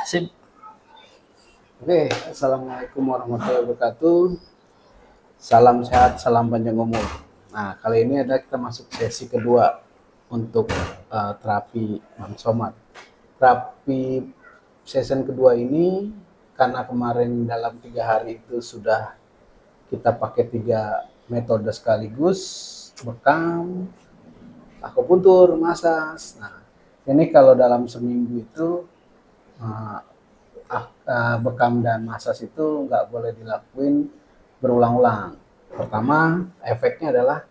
Sip. Oke, assalamualaikum warahmatullahi wabarakatuh. Salam sehat, salam panjang umur. Nah, kali ini ada kita masuk sesi kedua untuk terapi Bang Somad. Terapi season kedua ini karena kemarin dalam 3 hari itu sudah kita pakai 3 metode sekaligus, bekam, akupuntur, masas. Nah, ini kalau dalam seminggu itu uh, bekam dan masas itu nggak boleh dilakuin berulang-ulang. Pertama, efeknya adalah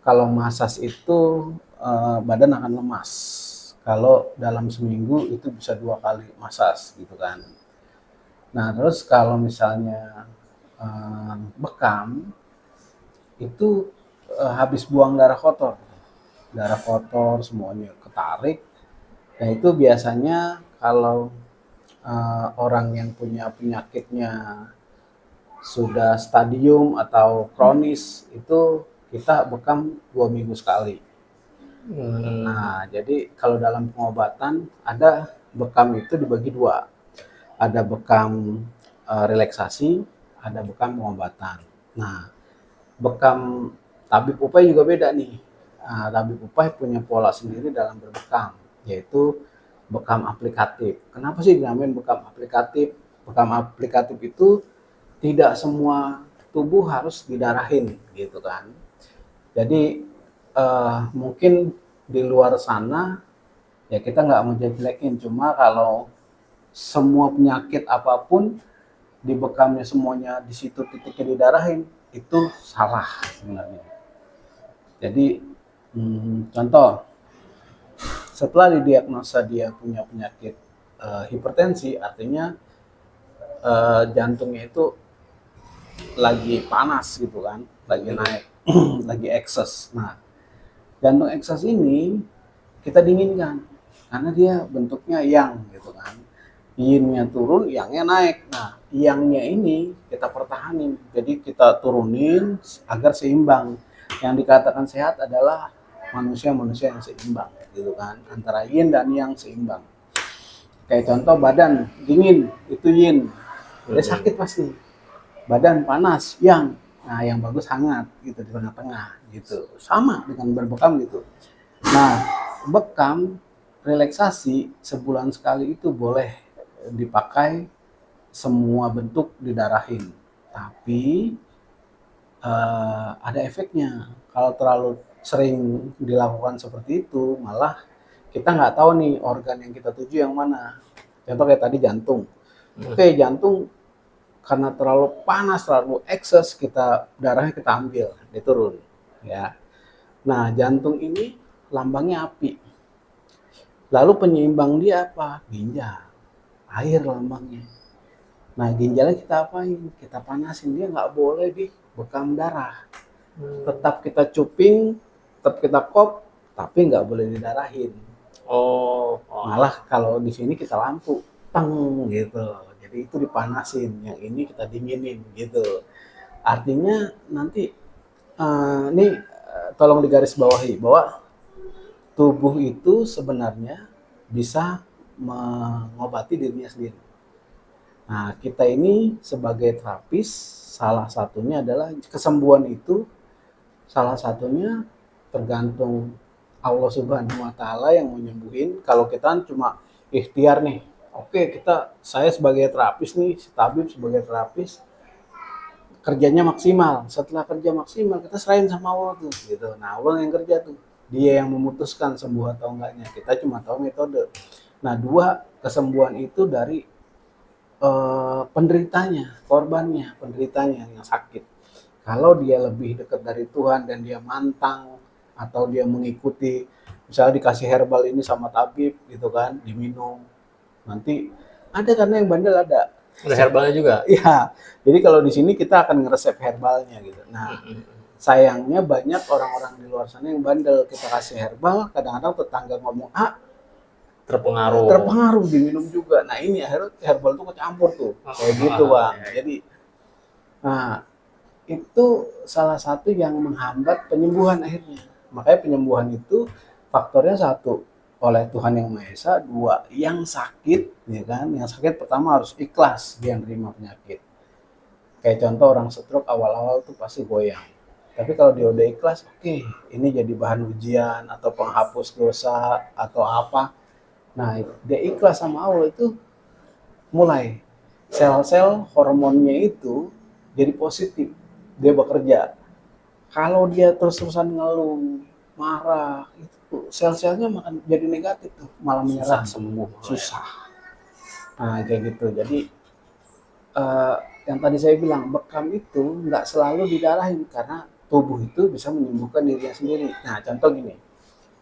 kalau masas itu badan akan lemas. Kalau dalam seminggu itu bisa 2 kali masas gitu kan. Nah terus kalau misalnya bekam itu habis buang darah kotor semuanya ketarik. Nah itu biasanya kalau orang yang punya penyakitnya sudah stadium atau kronis itu kita bekam 2 minggu sekali. Nah, jadi kalau dalam pengobatan ada bekam itu dibagi dua. Ada bekam relaksasi, ada bekam pengobatan. Nah, bekam tabib upai juga beda nih. Tabib upai punya pola sendiri dalam berbekam, yaitu bekam aplikatif. Kenapa sih dinamain bekam aplikatif? Bekam aplikatif itu tidak semua tubuh harus didarahin gitu kan. Jadi mungkin di luar sana ya kita nggak mau jelekin, cuma kalau semua penyakit apapun di bekamnya semuanya di situ titiknya didarahin itu salah sebenarnya. Jadi contoh setelah didiagnosa dia punya penyakit hipertensi, artinya jantungnya itu lagi panas gitu kan, lagi naik, lagi ekses. Nah, jantung ekses ini kita dinginkan karena dia bentuknya yang gitu kan. Yin-nya turun, yang-nya naik. Nah, yang-nya ini kita pertahanin. Jadi kita turunin agar seimbang. Yang dikatakan sehat adalah manusia-manusia yang seimbang gitu kan. Antara yin dan yang seimbang. Kayak contoh badan dingin, itu yin. Dia sakit pasti. Badan panas, yang. Nah, yang bagus hangat gitu di tengah-tengah gitu. Sama dengan berbekam gitu. Nah, bekam relaksasi sebulan sekali itu boleh dipakai semua bentuk didarahin. Tapi ada efeknya. Kalau terlalu sering dilakukan seperti itu, malah kita nggak tahu nih organ yang kita tuju yang mana. Contoh kayak tadi jantung. Oke, jantung karena terlalu panas, terlalu ekses, darahnya kita ambil, dia turun. Ya. Nah, jantung ini lambangnya api. Lalu penyeimbang dia apa? Ginjal, air lambangnya. Nah, ginjalnya kita apain? Kita panasin, dia nggak boleh bekam darah. Tetap kita cuping, tetap kita kop, tapi nggak boleh didarahin. Malah kalau di sini kita lampu, teng gitu. Jadi itu dipanasin, yang ini kita dinginin gitu. Artinya nanti ini tolong digarisbawahi bahwa tubuh itu sebenarnya bisa mengobati dirinya sendiri. Nah, kita ini sebagai terapis, salah satunya adalah kesembuhan itu, salah satunya tergantung Allah Subhanahu wa Ta'ala yang menyembuhin. Kalau kita cuma ikhtiar nih, oke saya sebagai terapis nih, si tabib sebagai terapis, kerjanya maksimal. Setelah kerja maksimal, kita serahin sama Allah tuh, gitu. Nah, Allah yang kerja tuh. Dia yang memutuskan sembuh atau enggaknya. Kita cuma tahu metode. Nah, 2, kesembuhan itu dari penderitanya, korbannya, penderitanya yang sakit. Kalau dia lebih dekat dari Tuhan dan dia mantang atau dia mengikuti, misalnya dikasih herbal ini sama tabib gitu kan, diminum. Nanti ada karena yang bandel ada. Ada herbalnya juga? Iya. Jadi kalau di sini kita akan ngeresep herbalnya gitu. Nah, sayangnya banyak orang-orang di luar sana yang bandel. Kita kasih herbal, kadang-kadang tetangga ngomong, terpengaruh diminum juga. Nah, ini akhirnya herbal tuh kecampur tuh. Kayak gitu, Bang. Jadi, nah, itu salah satu yang menghambat penyembuhan akhirnya. Makanya penyembuhan itu faktornya satu, oleh Tuhan Yang Maha Esa. Dua, yang sakit, ya kan? Yang sakit pertama harus ikhlas dia nerima penyakit. Kayak contoh orang stroke awal-awal tuh pasti goyang. Tapi kalau dia udah ikhlas, oke, ini jadi bahan ujian atau penghapus dosa atau apa. Nah, dia ikhlas sama Allah itu mulai sel-sel hormonnya itu jadi positif, dia bekerja. Kalau dia terus-terusan ngeluh, marah, itu sel-selnya makan jadi negatif tuh, malah menyerang, Susah sembuh. susah. Nah, kayak gitu. Jadi yang tadi saya bilang, bekam itu nggak selalu didarahin karena tubuh itu bisa menyembuhkan dirinya sendiri. Nah, contoh gini,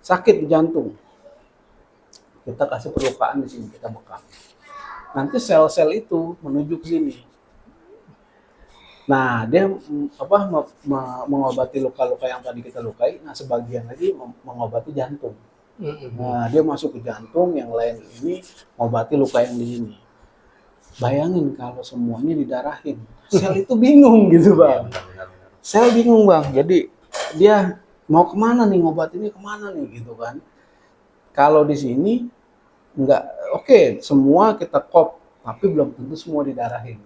sakit di jantung, kita kasih perlukaan di sini, kita bekam. Nanti sel-sel itu menuju ke sini. Nah, dia mengobati luka-luka yang tadi kita lukai. Nah, sebagian lagi mengobati jantung. Nah, dia masuk ke jantung, yang lain ini mengobati luka yang di sini. Bayangin kalau semuanya didarahin, sel itu bingung gitu bang. Sel bingung bang. Jadi dia mau kemana nih, ngobatinnya kemana nih gitu kan. Kalau di sini nggak oke, semua kita kop, tapi belum tentu semua didarahin.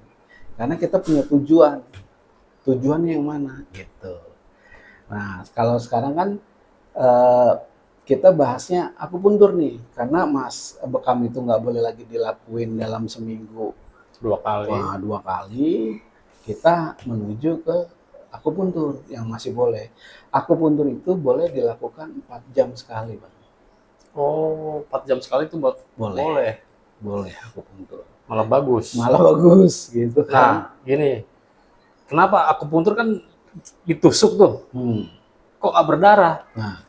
Karena kita punya tujuannya yang mana gitu. Nah, kalau sekarang kan kita bahasnya akupuntur nih, karena Mas bekam itu nggak boleh lagi dilakuin dalam seminggu 2 kali. Wah, 2 kali. Kita menuju ke akupuntur yang masih boleh. Akupuntur itu boleh dilakukan 4 jam sekali, Bang. Oh, 4 jam sekali itu boleh. Boleh akupuntur. Malah bagus. Malah bagus gitu kan. Nah, gini. Kenapa akupuntur kan ditusuk tuh? Kok nggak berdarah? Nah,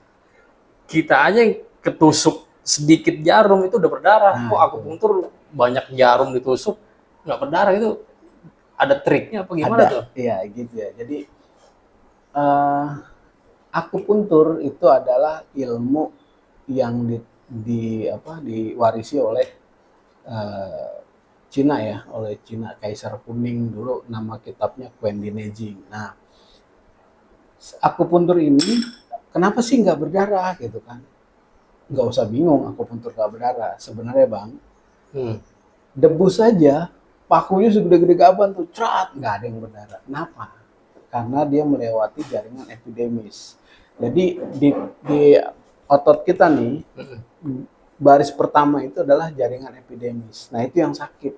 Kita aja yang ketusuk sedikit jarum itu udah berdarah. Kok akupuntur banyak jarum ditusuk nggak berdarah, itu ada triknya apa gimana tuh? Iya gitu ya. Jadi akupuntur itu adalah ilmu yang diwarisi oleh Cina ya, oleh Cina, Kaisar Kuning dulu, nama kitabnya Quendi Nejing. Nah, akupuntur ini kenapa sih nggak berdarah gitu kan? Nggak usah bingung akupuntur nggak berdarah. Sebenarnya bang, debus saja pakunya segede-gede gaban tuh, nggak ada yang berdarah. Kenapa? Karena dia melewati jaringan epidemis. Jadi di otot kita nih, baris pertama itu adalah jaringan epidemis. Nah itu yang sakit,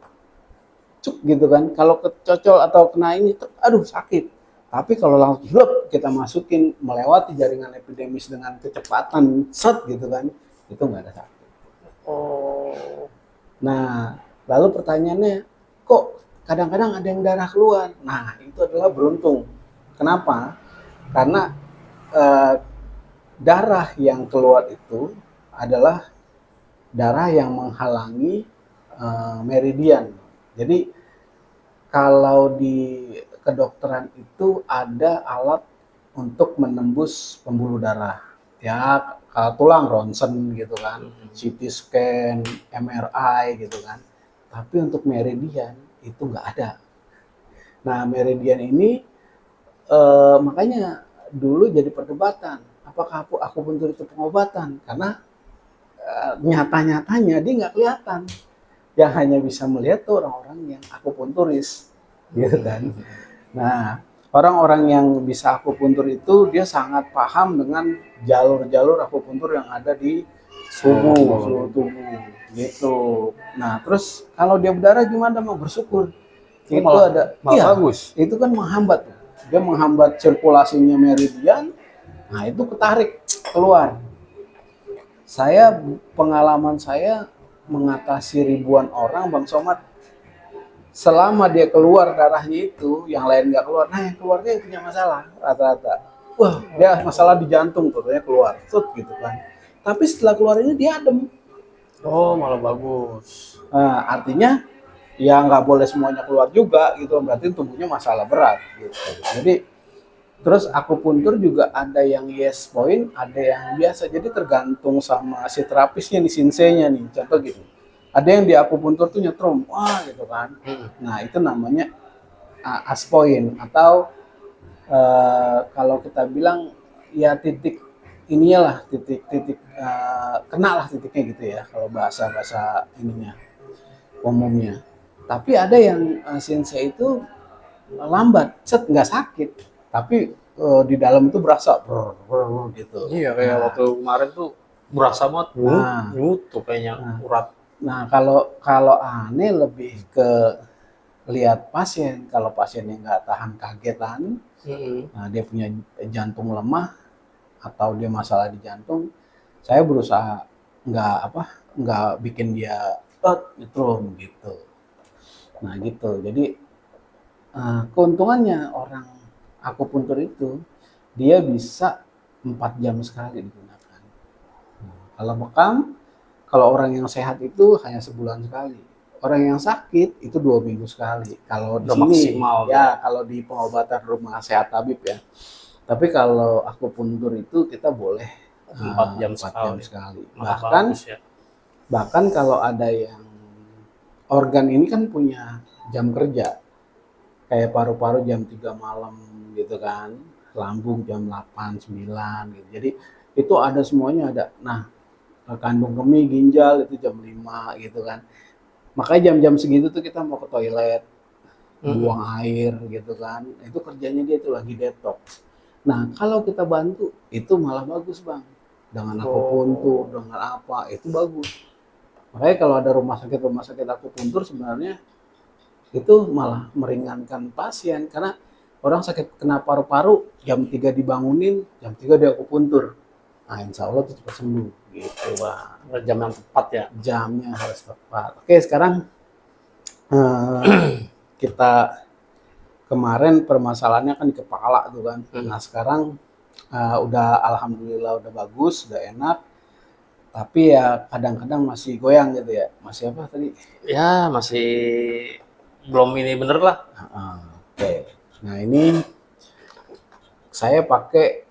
cuk gitu kan. Kalau kecocol atau kena ini, aduh sakit. Tapi kalau langsung kita masukin melewati jaringan epidemis dengan kecepatan, set gitu kan, itu nggak ada sakit. Oh. Nah, lalu pertanyaannya, kok kadang-kadang ada yang darah keluar? Nah, itu adalah beruntung. Kenapa? Karena darah yang keluar itu adalah darah yang menghalangi meridian. Jadi kalau di kedokteran itu ada alat untuk menembus pembuluh darah. Ya, kalau tulang ronsen gitu kan, CT scan, MRI gitu kan. Tapi untuk meridian itu nggak ada. Nah, meridian ini makanya dulu jadi perdebatan, apakah akupuntur itu pengobatan? Karena nyata-nyatanya dia nggak kelihatan. Yang hanya bisa melihat tuh orang-orang yang akupunturis, gitu kan. Nah, orang-orang yang bisa akupuntur itu dia sangat paham dengan jalur-jalur akupuntur yang ada di seluruh tubuh, gitu. Nah, terus kalau dia berdarah gimana? Mau bersyukur. Itu malah bagus. Itu kan menghambat, dia menghambat sirkulasinya meridian. Nah, itu ketarik keluar. Pengalaman saya mengatasi ribuan orang, Bang Somad, selama dia keluar darahnya itu, yang lain nggak keluar. Nah, yang keluarnya punya masalah rata-rata. Wah, dia masalah di jantung, contohnya keluar, gitu kan. Tapi setelah keluar ini dia adem. Oh, malah bagus. Nah, artinya ya nggak boleh semuanya keluar juga, gitu. Berarti tubuhnya masalah berat, gitu. Jadi terus akupuntur juga ada yang yes point, ada yang biasa. Jadi tergantung sama si terapisnya nih, senseinya nih. Contoh gini, ada yang di akupuntur tuh nyetrum, wah gitu kan. Nah itu namanya as point, atau kalau kita bilang ya titik ininya lah titik-titik kena lah titiknya gitu ya kalau bahasa ininya umumnya. Tapi ada yang sensei itu lambat, nggak sakit, tapi di dalam itu berasa gitu. Iya, kayak waktu kemarin tuh berasa banget Nah, nyut tuh kayaknya nah, urat. nah kalau kalau aneh lebih ke lihat pasien. Kalau pasiennya nggak tahan kagetan, nah dia punya jantung lemah atau dia masalah di jantung, saya berusaha nggak bikin dia nyetrum gitu. Nah gitu. Jadi keuntungannya orang akupuntur itu dia bisa 4 jam sekali digunakan. Kalau bekam, kalau orang yang sehat itu hanya sebulan sekali. Orang yang sakit itu 2 minggu sekali. Kalau di Udah sini maksimal ya kalau di pengobatan rumah sehat tabib ya. Tapi kalau akupuntur itu kita boleh 4 jam 4 jam sekali. sekali. Malah bagus ya. Bahkan kalau ada yang organ ini kan punya jam kerja. Kayak paru-paru jam 3 malam gitu kan, lambung jam 8 9 gitu. Jadi itu ada semuanya ada. Nah, kandung kemih, ginjal itu jam 5 gitu kan. Makanya jam-jam segitu tuh kita mau ke toilet, buang air gitu kan. Itu kerjanya dia tuh lagi detox. Nah, kalau kita bantu itu malah bagus, Bang. Dengan akupuntur, dengan apa, itu bagus. Makanya kalau ada rumah sakit akupuntur sebenarnya itu malah meringankan pasien karena orang sakit kena paru-paru jam 3 dibangunin, jam 3 dia akupuntur. Nah, insya Allah itu cepat sembuh gitu, Bang. Jam yang tepat ya. Jamnya harus tepat. Oke, sekarang kita kemarin permasalahannya kan di kepala tuh kan. Nah, sekarang udah alhamdulillah udah bagus, udah enak. Tapi ya kadang-kadang masih goyang gitu ya. Masih apa tadi? Ya, masih belum ini bener lah. Oke. Nah, ini saya pakai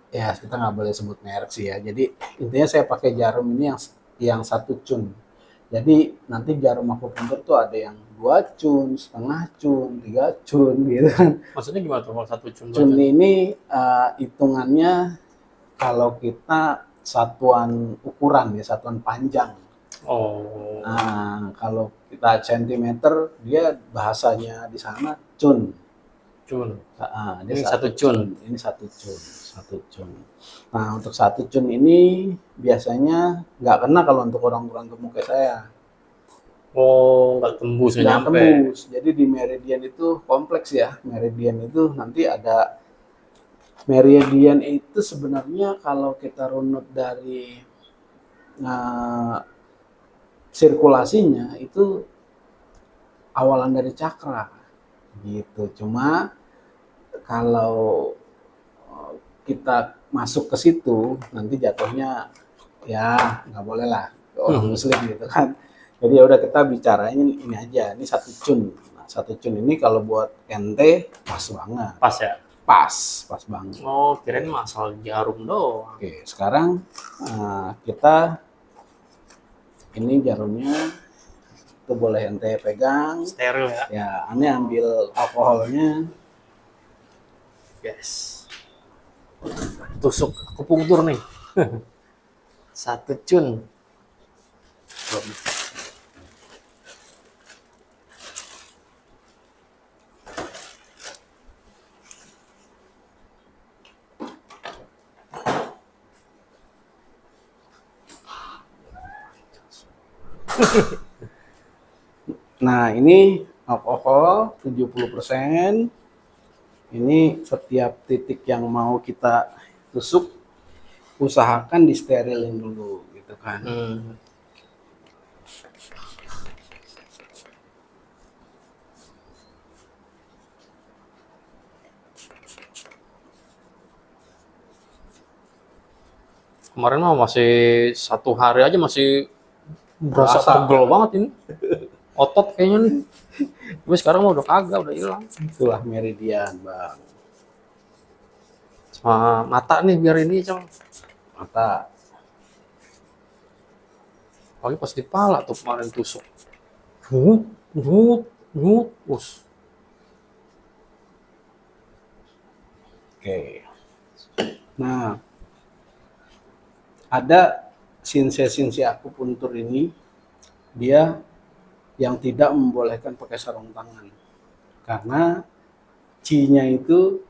ya kita nggak boleh sebut merek sih ya. Jadi intinya saya pakai jarum ini yang 1 cun. Jadi nanti jarum akupuntur tuh ada yang 2 cun, setengah cun, 3 cun gitu kan. Maksudnya gimana tuh kalau 1 cun? Cun ini hitungannya kalau kita satuan ukuran ya, satuan panjang. Oh. Nah, kalau kita sentimeter, dia bahasanya di sana cun. Cun. Dia Ini 1 cun. Ini 1 cun, 1 cun. Nah, untuk 1 cun ini biasanya nggak kena kalau untuk orang-orang gemuk kayak saya. Oh, nggak tembus Nggak nyampe. tembus. Jadi di meridian itu kompleks ya. Meridian itu nanti ada meridian itu sebenarnya kalau kita runut dari sirkulasinya itu awalan dari cakra gitu. Cuma kalau kita masuk ke situ nanti jatuhnya ya nggak boleh lah ke orang muslim gitu kan. Jadi ya udah kita bicarain ini aja, ini 1 cun. Nah, 1 cun ini kalau buat ente pas banget. Pas ya? Pas banget. Oh, kirain masalah jarum doang. Oke, sekarang kita ini jarumnya itu boleh ente pegang. Steril ya? Ya, aneh ambil alkoholnya. Yes. Tusuk akupunktur nih. 1 cun. Nah, ini alkohol 70%. Ini setiap titik yang mau kita tusuk usahakan disterilin dulu gitu kan. Kemarin mah masih 1 hari aja masih berasa pegel banget ini. Otot kayaknya nih. Tapi sekarang mah udah kagak, udah hilang. Itulah meridian, Bang. Sama mata nih biar ini, Cang. Mata. Apalagi pas di pala tuh kemarin tusuk. Nyut. Oke. Nah, ada sinse akupuntur ini, dia yang tidak membolehkan pakai sarung tangan karena C-nya itu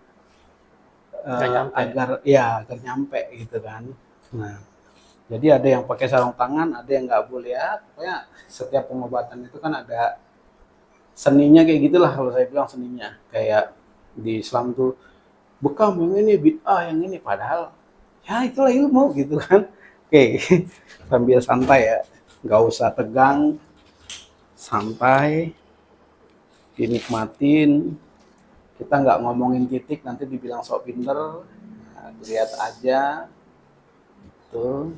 Nggak nyampe. agar nyampe gitu kan. Nah, jadi ada yang pakai sarung tangan, ada yang nggak boleh ya. Pokoknya setiap pengobatan itu kan ada seninya kayak gitulah kalau saya bilang seninya. Kayak di Islam tuh bekam yang ini, bid'ah yang ini, padahal ya itulah ilmu gitu kan. Oke, sambil santai ya, nggak usah tegang, santai, dinikmatin. Kita nggak ngomongin titik nanti dibilang sok pinter. Nah, lihat aja tuh.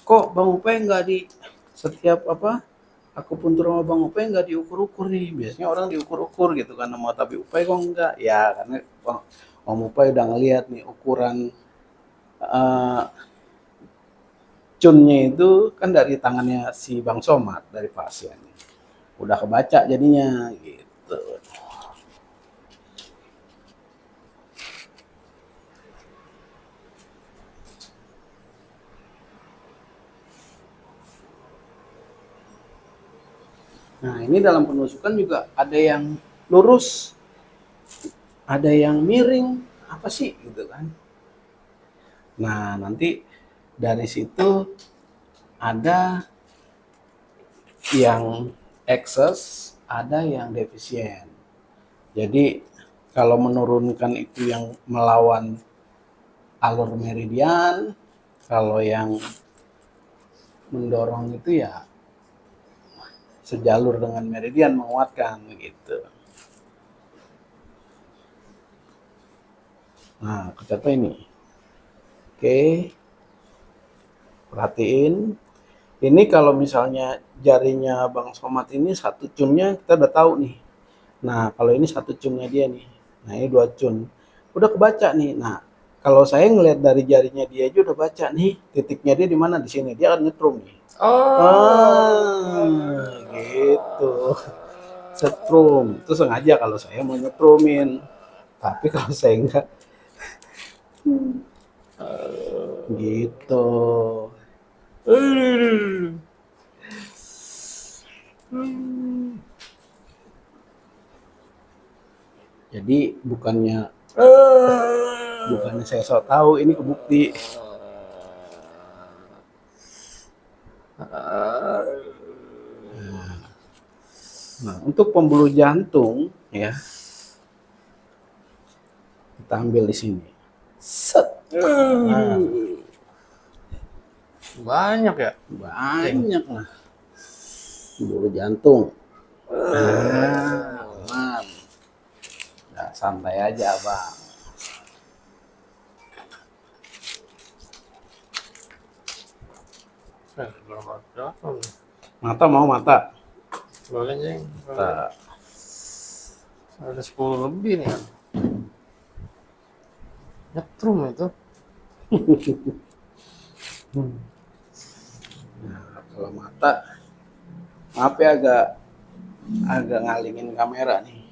Kok Bang Upe nggak di setiap apa akupuntur sama Bang Upe nggak diukur-ukur nih? Biasanya orang diukur-ukur gitu kan, sama tapi Upe kok enggak? Ya karena Bang Upe udah ngeliat nih ukuran uh, cunnya itu kan dari tangannya si Bang Somad, dari pasien. Udah kebaca jadinya gitu. Nah, ini dalam penusukan juga ada yang lurus, ada yang miring, apa sih gitu kan. Nah, nanti dari situ ada yang excess, ada yang defisien. Jadi kalau menurunkan itu yang melawan alur meridian, kalau yang mendorong itu ya sejalur dengan meridian, menguatkan gitu. Nah, kecapai ini. Oke, perhatiin. Ini kalau misalnya jarinya Bang Somad ini satu cunnya kita udah tahu nih. Nah, kalau ini satu cunnya dia nih. Nah, ini dua cun. Udah kebaca nih. Nah, kalau saya ngelihat dari jarinya dia aja udah baca nih. Titiknya dia di mana? Di sini. Dia akan nyetrum nih. Gitu. Setrum. Itu sengaja kalau saya mau nyetrumin. Tapi kalau saya enggak gitu. Jadi bukannya saya so tahu, ini kebukti. Nah, untuk pembuluh jantung ya, kita ambil di sini. Set. Nah, Banyak ya? banyak lah pembuluh jantung. Aman. Nah, santai aja, Bang. Mata mau mata. Boleh, Jeng. Mata. Ada 10 lebih nih kan. Nyetrum itu. Nah, kalau mata, maaf ya agak ngalingin kamera nih.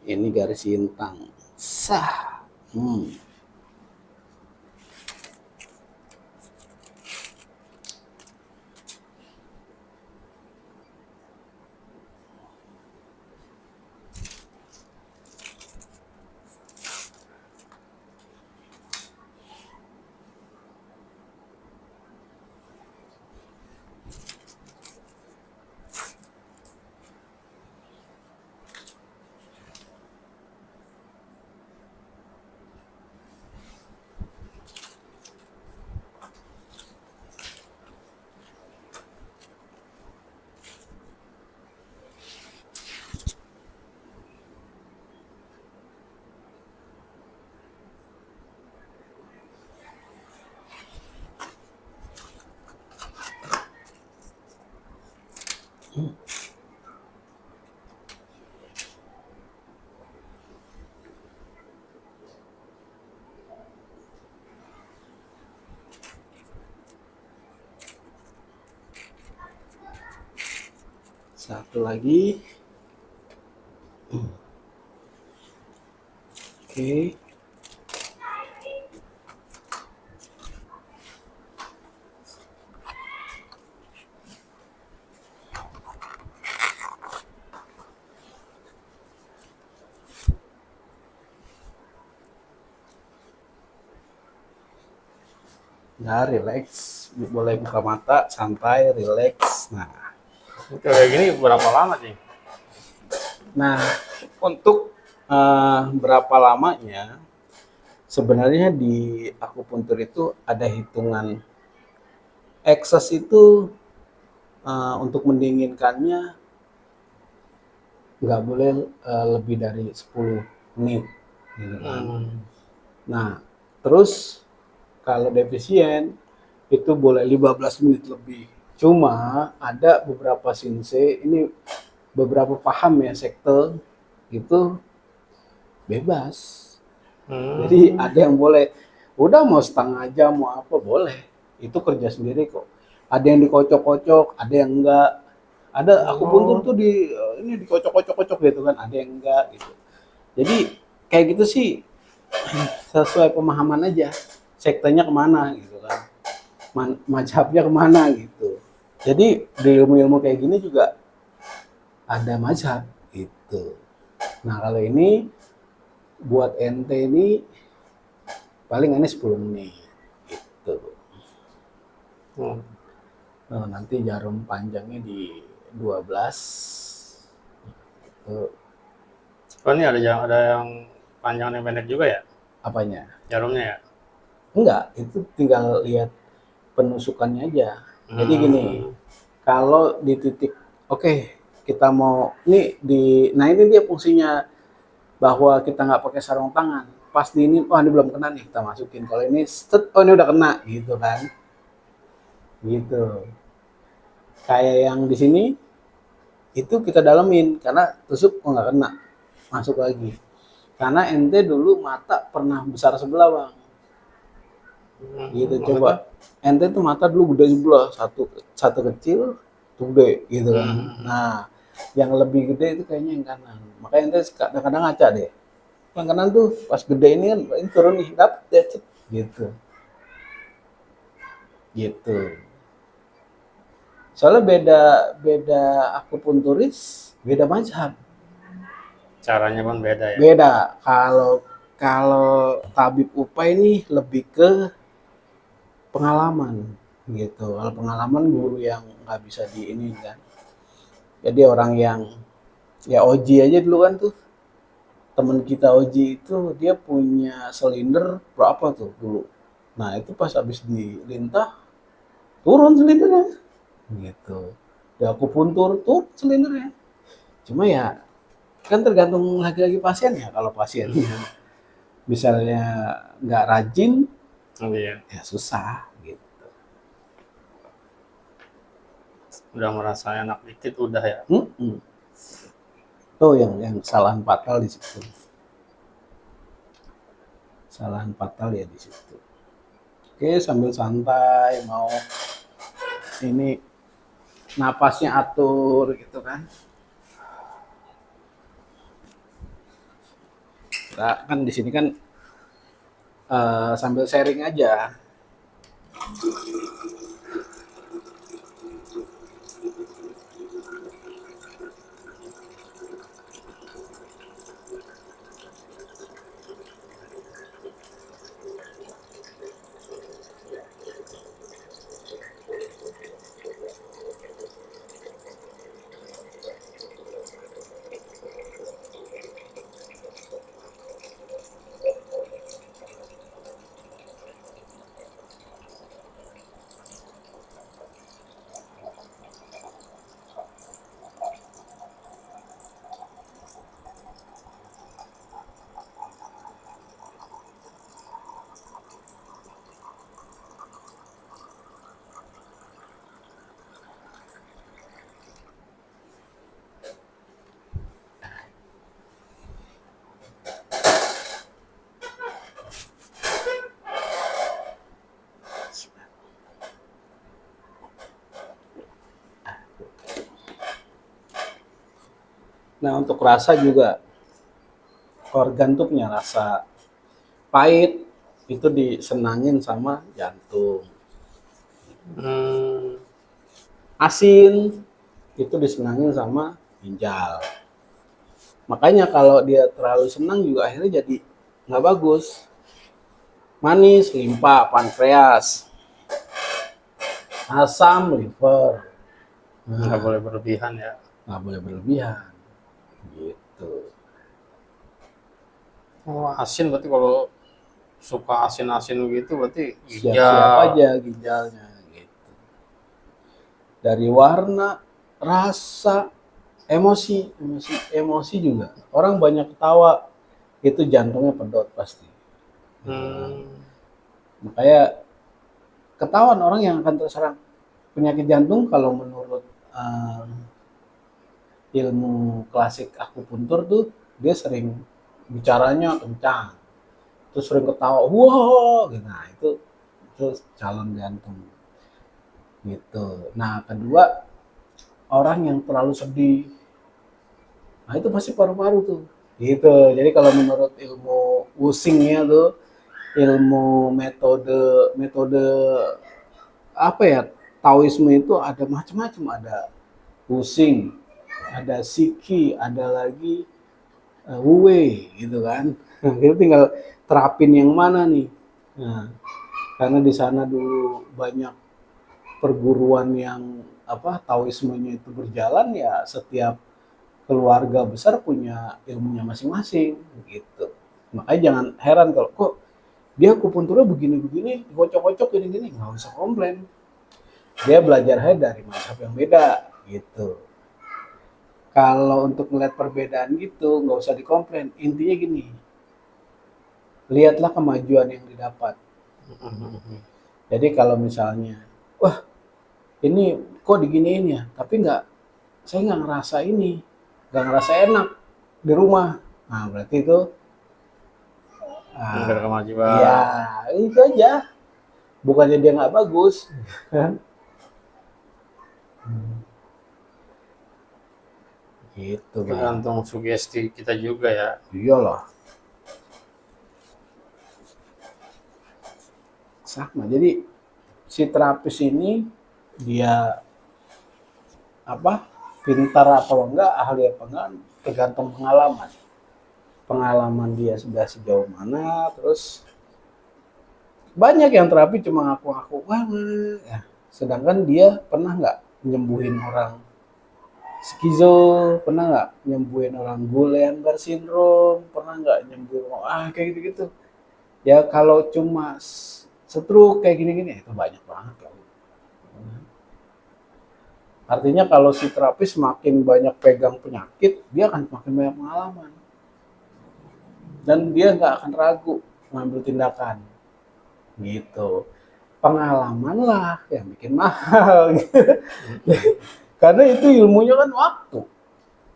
Ini garis intang. Sah. Satu lagi. Oke. Nah, relax, boleh buka mata, santai, relax. Kayak gini berapa lama sih? Nah, untuk berapa lamanya, sebenarnya di akupuntur itu ada hitungan. Ekses itu untuk mendinginkannya nggak boleh lebih dari 10 menit, gitu kan. Nah, terus kalau defisien itu boleh 15 menit lebih. Cuma ada beberapa sensei, ini beberapa paham ya sekte, itu bebas. Jadi ada yang boleh, udah mau setengah jam, mau apa, boleh. Itu kerja sendiri kok. Ada yang dikocok-kocok, ada yang enggak. Ada akupuntur tuh ini dikocok-kocok gitu kan, ada yang enggak gitu. Jadi kayak gitu sih sesuai pemahaman aja. Sektenya kemana gitu kan. Mazhabnya kemana gitu. Jadi di ilmu-ilmu kayak gini juga ada mazhab gitu. Nah kalau ini buat ente ini paling ini 10 menit gitu. Nanti jarum panjangnya di 12 gitu. Oh ini ada yang panjang dan pendek juga ya? Apanya? Jarumnya ya? Enggak, itu tinggal lihat penusukannya aja. Jadi gini, kalau di titik oke, kita mau nah ini dia fungsinya bahwa kita nggak pakai sarung tangan. Pas di ini, oh ini belum kena nih, kita masukin. Kalau ini, oh ini udah kena gitu kan. Gitu. Kayak yang di sini itu kita dalemin karena tusuk nggak kena, masuk lagi. Karena ente dulu mata pernah besar sebelah bang, gitu. Coba ente tuh mata dulu gede sebelah, satu kecil, satu gede gitu kan. Nah yang lebih gede itu kayaknya yang kanan, makanya ente kadang-kadang ngaca deh. Yang kanan tuh pas gede ini kan ini turun nih, dapet gitu, gitu. Soalnya beda akupunturis, beda mazhab. Caranya pun beda ya? Beda. Kalau tabib Upay ini lebih ke pengalaman gitu. Kalau pengalaman guru yang nggak bisa di ini kan. Jadi orang yang ya Oji aja dulu kan tuh, temen kita Oji itu dia punya silinder berapa tuh dulu. Nah itu pas habis dilintah turun silindernya gitu. Ya akupuntur tuh silindernya. Cuma ya kan tergantung lagi-lagi pasien ya. Kalau pasiennya misalnya nggak rajin, Iya. ya susah gitu. Udah merasa enak dikit udah ya? Tuh yang kesalahan fatal di situ. Kesalahan fatal ya di situ. Oke, sambil santai mau ini napasnya atur gitu kan. Kita kan di sini kan sambil sharing aja. Nah untuk rasa juga organ tuh punya rasa. Pahit itu disenangin sama jantung. Hmm. Asin itu disenangin sama ginjal. Makanya kalau dia terlalu senang juga akhirnya jadi nggak bagus. Manis, limpa, pankreas. Asam, liver. Nggak Nah, boleh berlebihan ya. nggak boleh berlebihan. Gitu. Oh, asin berarti kalau suka asin-asin gitu berarti Siap-siap ginjal. aja ginjalnya. Gitu. Dari warna, rasa, emosi juga. Orang banyak ketawa, itu jantungnya pedot pasti. Gitu kan. Hmm. Makanya ketahuan orang yang akan terserang penyakit jantung kalau menurut ilmu klasik akupuntur tuh dia sering bicaranya kencang, terus sering ketawa, wah, gitu. Nah itu calon jantung gitu. Nah kedua, orang yang terlalu sedih, nah itu pasti paru-paru tuh gitu. Jadi kalau menurut ilmu Wusingnya tuh, ilmu metode metode apa ya, Taoisme itu ada macam-macam, ada Wusing, ada Siki, ada lagi Wu Wei gitu kan. Nah, kita tinggal terapin yang mana nih. Nah, karena di sana dulu banyak perguruan yang apa Taoismenya itu berjalan, ya setiap keluarga besar punya ilmunya masing-masing gitu. Makanya jangan heran kalau kok dia akupunturnya begini-begini, kocok-kocok gini-gini, nggak usah komplain. Dia belajarnya dari mazhab yang beda gitu. Kalau untuk melihat perbedaan gitu, nggak usah dikomplain. Intinya gini, lihatlah kemajuan yang didapat. Jadi kalau misalnya, wah ini kok diginiin ya, tapi saya nggak ngerasa ini, nggak ngerasa enak di rumah. Nah berarti itu, Nggak ada iya kemajuan. itu aja. Bukannya dia nggak bagus, gitu bang. Tergantung sugesti kita juga ya. Iyalah, sama. Jadi si terapis ini dia apa pintar atau enggak, ahli apa enggak, tergantung pengalaman. Pengalaman dia sudah sejauh mana, terus banyak yang terapi cuma ngaku-ngaku banget ya. Sedangkan dia pernah nggak nyembuhin orang skizo, pernah nggak nyembuhin orang Guillain-Barré syndrome, pernah nggak nyembuhin orang, kayak gitu-gitu. Ya kalau cuma stroke kayak gini-gini itu banyak banget kali. Artinya kalau si terapis semakin banyak pegang penyakit, dia akan semakin banyak pengalaman. Dan dia nggak akan ragu mengambil tindakan. Gitu. Pengalaman lah yang bikin mahal. Karena itu ilmunya kan waktu.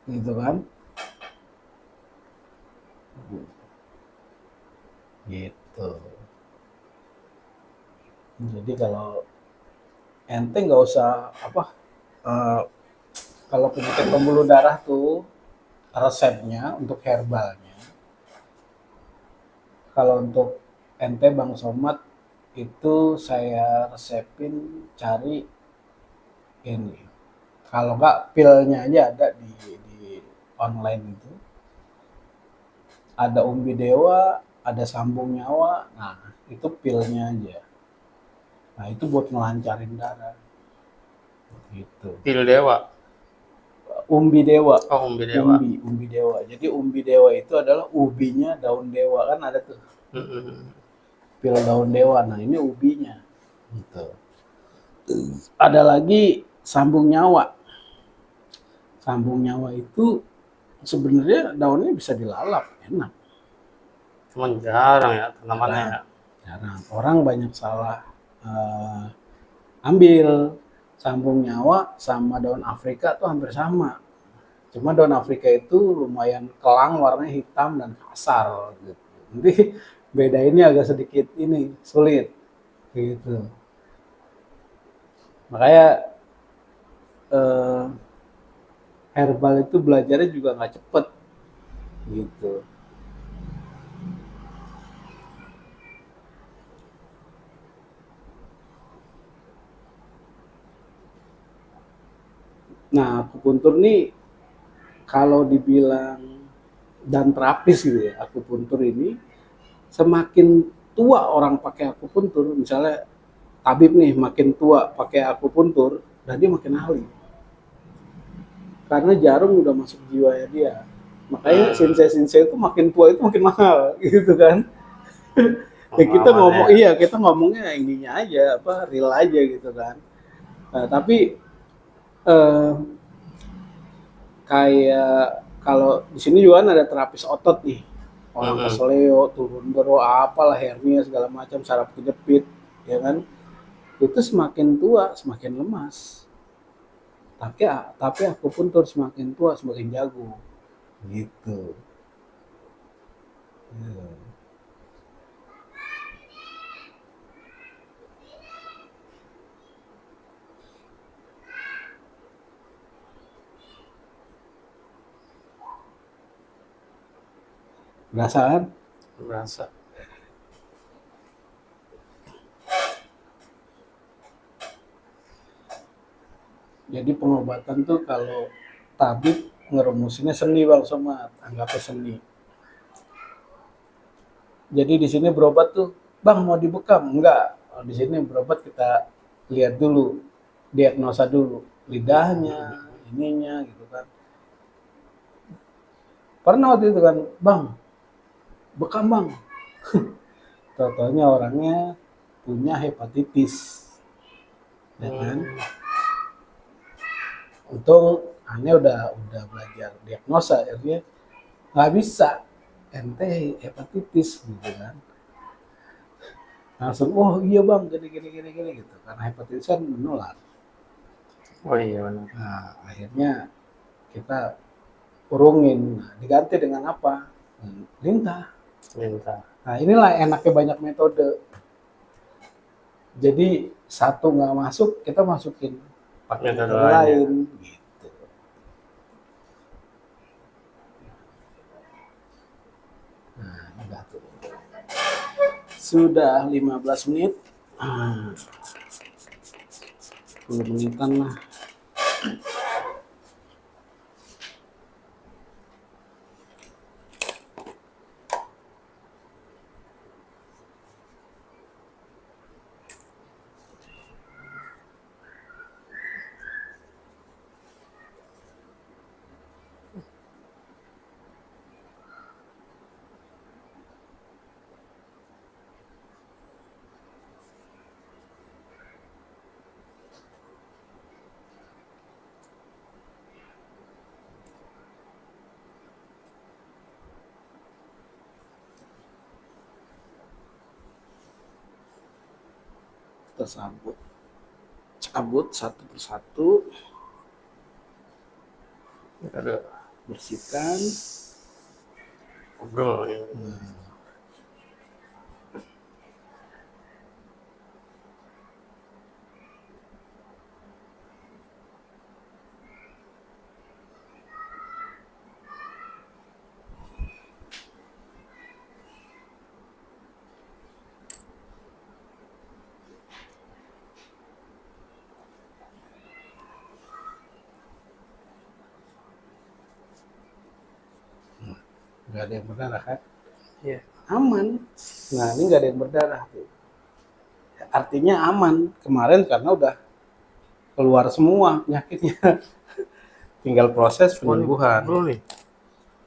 Gitu kan. Gitu. Jadi kalau ente nggak usah apa, eh, kalau penyakit pembuluh darah tuh resepnya untuk herbalnya. Kalau untuk ente Bang Somad itu saya resepin cari ini. Kalau nggak pilnya aja ada di online itu. Ada umbi dewa, ada sambung nyawa. Nah, itu pilnya aja. Nah, itu buat ngelancarin darah. Gitu. Pil dewa. Umbi dewa. Oh, umbi dewa. Umbi dewa. Jadi umbi dewa itu adalah ubinya daun dewa, kan ada tuh. Pil daun dewa. Nah, ini ubinya. Gitu. Ada lagi sambung nyawa. Sambung nyawa itu sebenarnya daunnya bisa dilalap, enak. Cuman jarang ya tanamannya ya. Jarang. Orang banyak salah ambil. Sambung nyawa sama daun Afrika tuh hampir sama. Cuma daun Afrika itu lumayan kelang, warnanya hitam dan kasar gitu. Nanti beda ini agak sedikit ini sulit gitu. Makanya herbal itu belajarnya juga nggak cepet gitu. Nah, akupuntur nih kalau dibilang dan terapis gitu ya, akupuntur ini semakin tua orang pakai akupuntur, misalnya tabib nih makin tua pakai akupuntur, dan dia makin ahli. Karena jarum udah masuk jiwanya dia. Makanya sensei-sensei itu makin tua itu makin mahal gitu kan. Ya kita ngomong iya, kita ngomongnya ininya aja apa real aja gitu kan. Nah, tapi eh, kayak kalau di sini juga kan ada terapis otot nih. Orang keseleo, turun bero, apalah hernia segala macam, saraf kejepit, ya kan. Itu semakin tua semakin lemas. Tapi aku pun terus semakin tua semakin jago. Gitu. Ya. Berasa kan? Berasa. Jadi pengobatan tuh kalau tabib ngerumusinnya seni Bang Somad, anggapnya seni. Jadi di sini berobat tuh, Bang mau dibekam? Enggak. Di sini berobat kita lihat dulu, diagnosa dulu, lidahnya, ininya gitu kan. Pernah waktu itu kan, Bang, bekam Bang. Totalnya orangnya punya hepatitis. Ya kan? Untung aneh udah belajar diagnosa, akhirnya nggak bisa ente hepatitis gitu kan. Langsung, oh iya bang, gini gitu. Karena hepatitis kan menular. Oh iya benar. Nah, akhirnya kita urungin. Nah, diganti dengan apa? Lintah. Minta. Nah, inilah enaknya banyak metode. Jadi satu nggak masuk, kita masukin pakai Metode metode lain. Gitu. Nah, udah tuh. Sudah 15 menit. 10 menitan lah. Kita cabut satu persatu, Ada bersihkan. pegel ya. Nggak ada yang berdarah kan? Iya. Aman. Nah ini nggak ada yang berdarah tuh. Artinya aman. Kemarin karena udah keluar semua penyakitnya. Tinggal proses penyembuhan. Belum nih.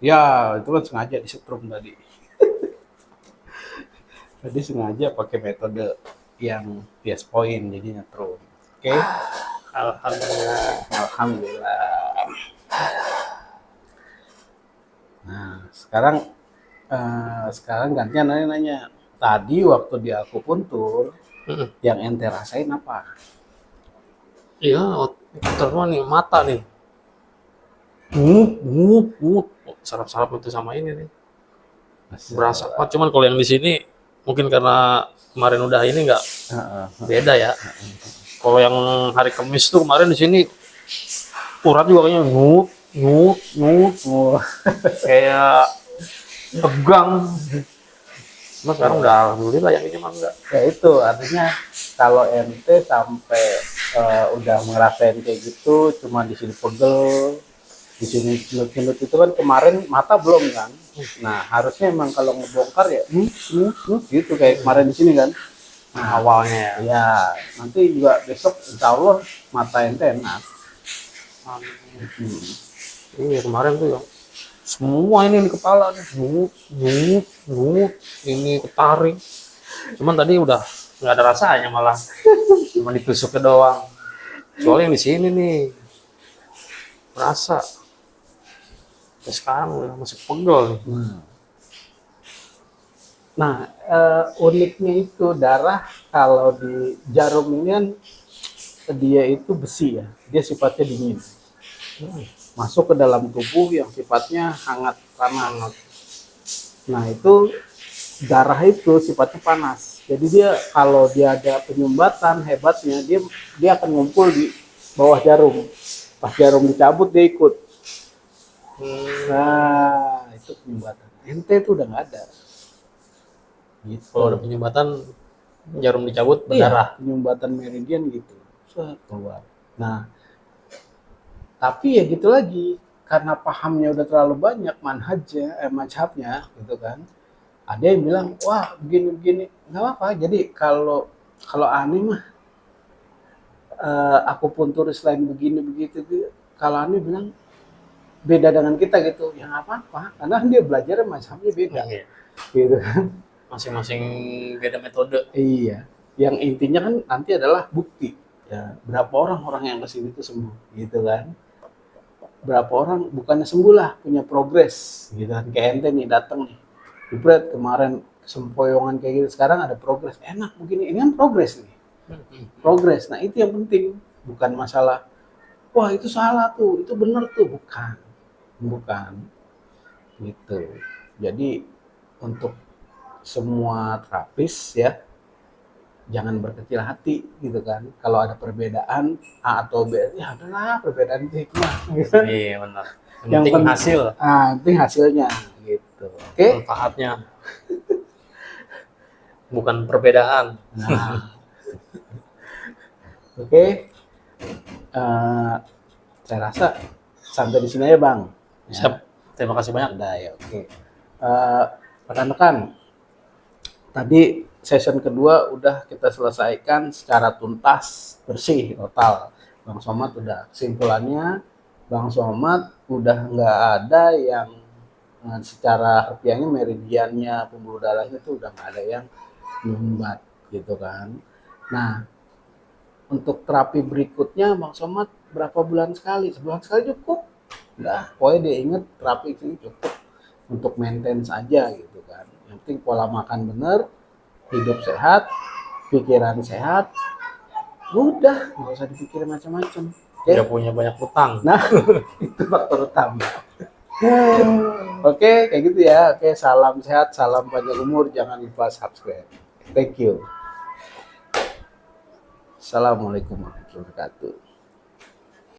Ya itu kan sengaja disetrum tadi. Tadi sengaja pakai metode yang yes point jadi nyetrum. Oke. Alhamdulillah. Alhamdulillah. Nah, sekarang gantian nanya. Tadi waktu di akupuntur, yang ente rasain apa? Iya, terus nih mata nih. Saraf-saraf itu sama ini nih. Berasa. Cuman kalau yang di sini mungkin karena kemarin udah ini nggak beda ya. Kalau yang hari Kamis tuh kemarin di sini urat juga kayaknya ngut. Kayak tegang. Mas sekarang udah alhamdulillah yang ini mah enggak. Ya itu artinya kalau ente sampai udah ngerasain kayak gitu, cuma di sini pegel, di sini cenut-cenut itu kan kemarin mata belum kan. Nah harusnya emang kalau ngebongkar ya gitu kayak kemarin di sini kan. Nah, awalnya ya. ya nanti juga besok insya Allah mata ente enak. Iya kemarin tuh yang semua ini di kepala nih, nungut, ini ketarik. Cuman tadi udah nggak ada rasanya malah, cuma ditusuknya doang. Soalnya yang di sini nih merasa, sekarang udah masih pegel nih. Nah uniknya itu darah kalau di jarum ini kan dia itu besi ya, dia sifatnya dingin. Masuk ke dalam tubuh yang sifatnya hangat panas. Nah itu darah itu sifatnya panas. Jadi dia kalau dia ada penyumbatan hebatnya dia akan ngumpul di bawah jarum. Pas jarum dicabut dia ikut. Nah itu penyumbatan. Ente itu udah nggak ada. Gitu. Kalau ada penyumbatan jarum dicabut berdarah. Iya, penyumbatan meridian gitu. Keluar. Nah, tapi ya gitu lagi, karena pahamnya udah terlalu banyak mazhabnya gitu kan. Ada yang bilang, wah begini-begini, nggak apa-apa. Jadi kalau aneh mah, aku pun tulis lain begini begitu. Kalau aneh bilang beda dengan kita gitu, ya nggak apa-apa. Karena dia belajar mazhabnya beda, gitu kan. Masing-masing beda metode. Iya, yang intinya kan nanti adalah bukti. Ya, berapa orang yang kesini itu sembuh, gitu kan? Berapa orang bukannya sembuh lah, punya progres, gitu kan? Kayak ente nih datang nih, jebret kemarin sempoyongan kayak gitu, sekarang ada progres, enak begini, ini kan progres nih, progres. Nah itu yang penting, bukan masalah, wah itu salah tuh, itu benar tuh, bukan, gitu. Jadi untuk semua terapis ya jangan berkecil hati gitu kan. Kalau ada perbedaan A atau B ya adalah perbedaan itu hikmah gitu. Iya benar. Yang penting hasil. Penting hasilnya gitu. Oke. Manfaatnya. Bukan perbedaan. Nah. Oke. Saya rasa sampai di sini aja Bang. Siap. Terima kasih banyak. Udah ya oke. Rekan-rekan, tadi session kedua udah kita selesaikan secara tuntas, bersih, total. Bang Somad udah kesimpulannya, Bang Somad udah nggak ada yang secara harfiahnya meridiannya, pembuluh darahnya itu udah nggak ada yang menyumbat gitu kan. Nah, untuk terapi berikutnya Bang Somad berapa bulan sekali? Sebulan sekali cukup. Nah, pokoknya dia inget terapi ini cukup untuk maintain saja gitu kan. Yang penting pola makan bener, hidup sehat, pikiran sehat, udah nggak usah dipikirin macam-macam. Nggak punya banyak utang. Nah itu faktor utama. Oke, kayak gitu ya. Oke, salam sehat, salam panjang umur, jangan lupa subscribe. Thank you. Assalamualaikum warahmatullahi wabarakatuh.